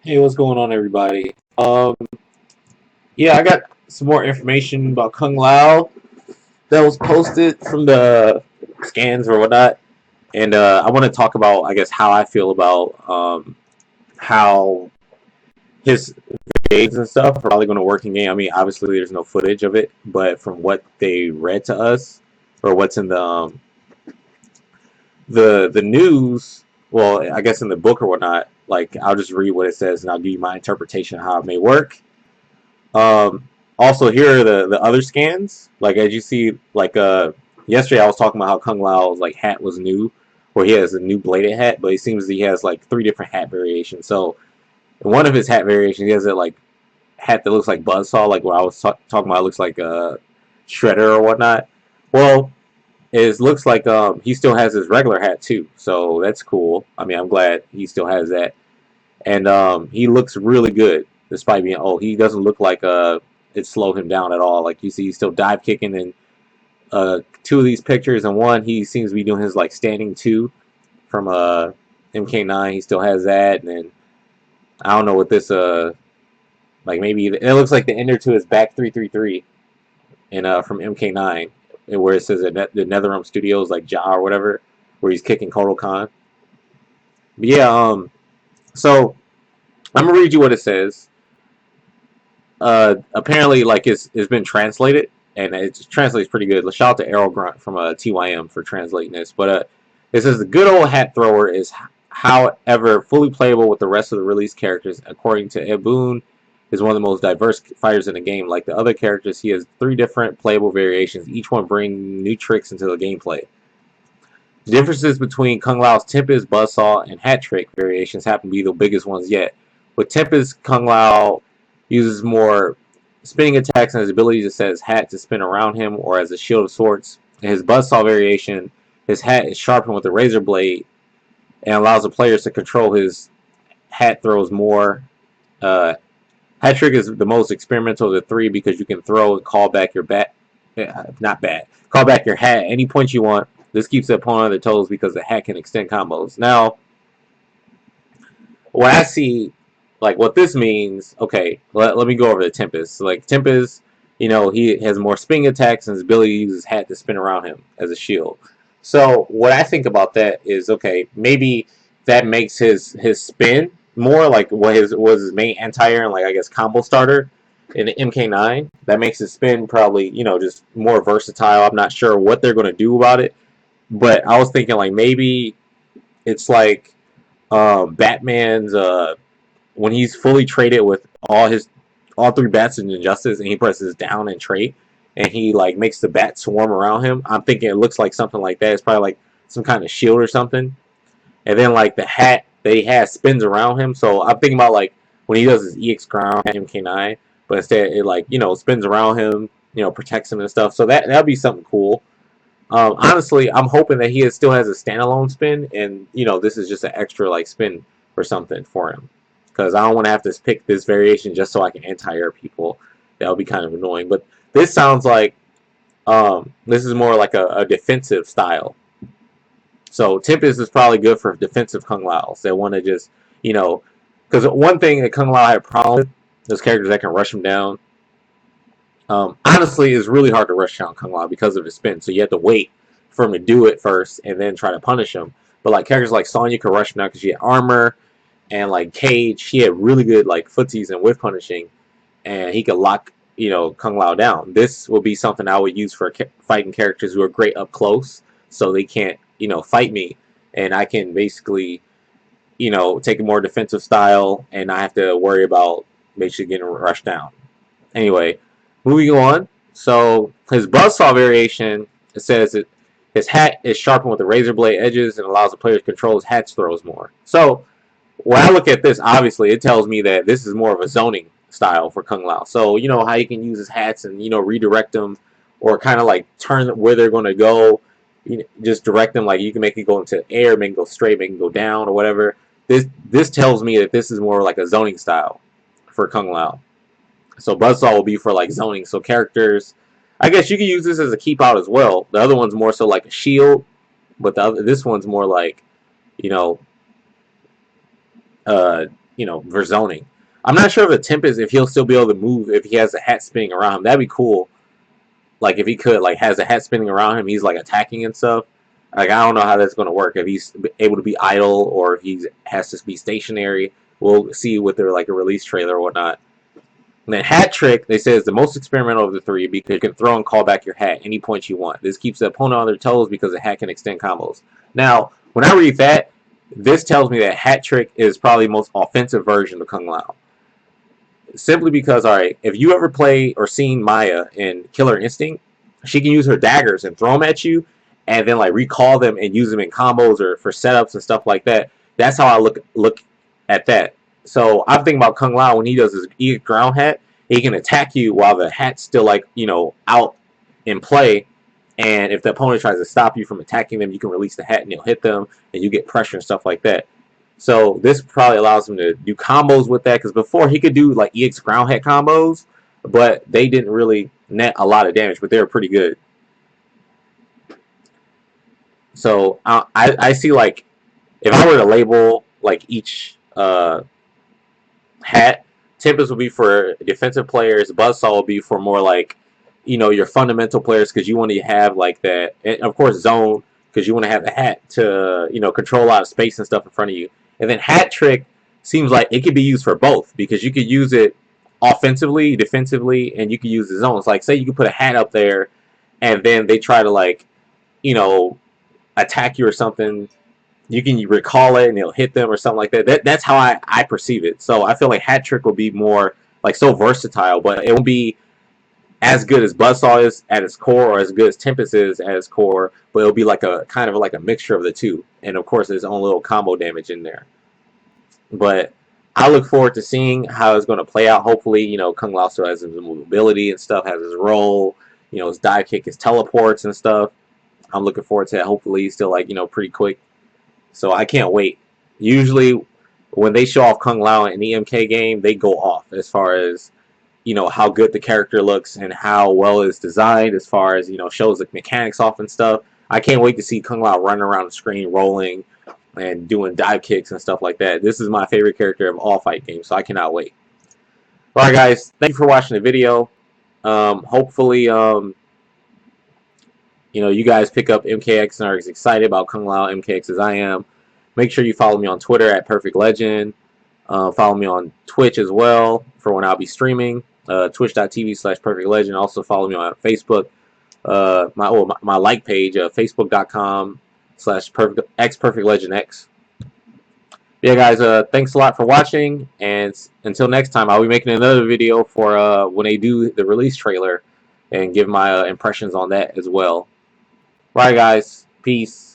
Hey, what's going on, everybody? Yeah, I got some more information about Kung Lao that was posted from the scans or whatnot, and I want to talk about, I guess, how I feel about how his grades and stuff are probably going to work in game. I mean, obviously, there's no footage of it, but from what they read to us or what's in the news, well, I guess in the book or whatnot, like I'll just read what it says and I'll give you my interpretation of how it may work. Um, Also, here are the other scans. Like as you see, like yesterday I was talking about how Kung Lao's like hat was new, where he has a new bladed hat, but it seems he has like three different hat variations. So in one of his hat variations, he has a like hat that looks like Buzzsaw, like what I was talking about. It looks like a Shredder or whatnot. Well, it looks like he still has his regular hat too, so that's cool. I mean, I'm glad he still has that, and he looks really good despite being old. He doesn't look like it slowed him down at all. Like you see, he's still dive kicking in two of these pictures, and one he seems to be doing his like standing two from MK9. He still has that, and then I don't know what this like maybe it looks like the ender to his back 333 and from MK9 where it says the NetherRealm Studios like Ja or whatever, where he's kicking Kotal Khan. But yeah, so I'm gonna read you what it says. Apparently, like it's been translated and it translates pretty good. Shout out to Arrow Grunt from TYM for translating this. But it says the good old hat thrower is, however, fully playable with the rest of the released characters. According to Ebun, is one of the most diverse fighters in the game. Like the other characters, he has three different playable variations, each one bringing new tricks into the gameplay. The differences between Kung Lao's Tempest, Buzzsaw, and Hat Trick variations happen to be the biggest ones yet. With Tempest, Kung Lao uses more spinning attacks and his ability to set his hat to spin around him or as a shield of sorts. In his Buzzsaw variation, his hat is sharpened with a razor blade and allows the players to control his hat throws more. Hat Trick is the most experimental of the three because you can throw and call back your bat. Not bat. Call back your hat at any point you want. This keeps the opponent on their toes because the hat can extend combos. Now, what I see, like what this means, okay, let me go over the Tempest. Like Tempest, he has more spinning attacks and his ability to use his hat to spin around him as a shield. So what I think about that is, okay, maybe that makes his spin more like what his was his main anti-air and like I guess combo starter in the MK9. That makes his spin probably, just more versatile. I'm not sure what they're gonna do about it. But I was thinking like maybe it's like Batman's when he's fully traded with all three bats in Injustice, and he presses down and trade, and he like makes the bat swarm around him. I'm thinking it looks like something like that. It's probably like some kind of shield or something. And then like the hat that he has spins around him. So I'm thinking about like when he does his EX ground MK9, but instead it like spins around him, protects him and stuff. So that'd be something cool. Honestly, I'm hoping that he still has a standalone spin, and this is just an extra like spin or something for him, because I don't want to have to pick this variation just so I can anti-air people. That would be kind of annoying. But this sounds like this is more like a defensive style. So Tempest is probably good for defensive Kung Laos that want to just because one thing that Kung Lao had a problem with, those characters that can rush him down. Honestly, it's really hard to rush down Kung Lao because of his spin. So you have to wait for him to do it first and then try to punish him. But like characters like Sonya could rush him down because she had armor, and like Cage, she had really good like footsies and whiff punishing, and he could lock Kung Lao down. This will be something I would use for fighting characters who are great up close, so they can't fight me, and I can basically take a more defensive style and not have to worry about basically getting rushed down. Anyway, moving on. So his buzzsaw variation, it says that his hat is sharpened with the razor blade edges and allows the player to control his hat's throws more. So when I look at this, obviously it tells me that this is more of a zoning style for Kung Lao. So how you can use his hats and redirect them, or kind of like turn where they're going to go. Just direct them, like you can make it go into air, make it go straight, make it go down, or whatever. This tells me that this is more like a zoning style for Kung Lao. So Buzzsaw will be for like zoning. So characters, I guess you can use this as a keep out as well. The other one's more so like a shield, but this one's more like, you know, verzoning. I'm not sure if the Tempest, if he'll still be able to move if he has a hat spinning around him. That'd be cool. Like if he could, like, has a hat spinning around him, he's like attacking and stuff. Like I don't know how that's going to work. If he's able to be idle or if he has to be stationary, we'll see with their like a release trailer or whatnot. And then hat trick, they say, is the most experimental of the three because you can throw and call back your hat any point you want. This keeps the opponent on their toes because the hat can extend combos. Now, when I read that, this tells me that hat trick is probably the most offensive version of Kung Lao. Simply because, all right, if you ever play or seen Maya in Killer Instinct, she can use her daggers and throw them at you, and then like recall them and use them in combos or for setups and stuff like that. That's how I look at that. So I'm thinking about Kung Lao when he does his ground hat. He can attack you while the hat's still like out in play, and if the opponent tries to stop you from attacking them, you can release the hat and you'll hit them, and you get pressure and stuff like that. So this probably allows him to do combos with that, because before he could do like EX ground hat combos, but they didn't really net a lot of damage, but they were pretty good. So I see, like, if I were to label like each hat, Tempest would be for defensive players, Buzzsaw would be for more like your fundamental players, because you want to have like that, and of course Zone, because you want to have the hat to control a lot of space and stuff in front of you. And then hat trick seems like it could be used for both, because you could use it offensively, defensively, and you could use the zones. Like say you could put a hat up there, and then they try to like attack you or something. You can recall it and it'll hit them or something like that. That's how I perceive it. So I feel like hat trick will be more like so versatile, but it won't be as good as Buzzsaw is at its core, or as good as Tempest is at its core, but it'll be like a kind of like a mixture of the two. And of course, there's own little combo damage in there. But I look forward to seeing how it's going to play out. Hopefully, Kung Lao still has his mobility and stuff, has his roll, his dive kick, his teleports and stuff. I'm looking forward to that. Hopefully, he's still like, pretty quick. So I can't wait. Usually, when they show off Kung Lao in the MK game, they go off as far as how good the character looks and how well it's designed, as far as shows the mechanics off and stuff. I can't wait to see Kung Lao running around the screen rolling and doing dive kicks and stuff like that. This is my favorite character of all fight games, so I cannot wait. Alright guys, thank you for watching the video. Hopefully you guys pick up MKX and are as excited about Kung Lao MKX as I am. Make sure you follow me on Twitter at Perfect Legend. Follow me on Twitch as well for when I'll be streaming. Twitch.tv/perfectlegend. Also follow me on Facebook. My like page, Facebook.com/perfectlegendx. Yeah, guys. Thanks a lot for watching, and until next time, I'll be making another video for when they do the release trailer, and give my impressions on that as well. Bye, guys. Peace.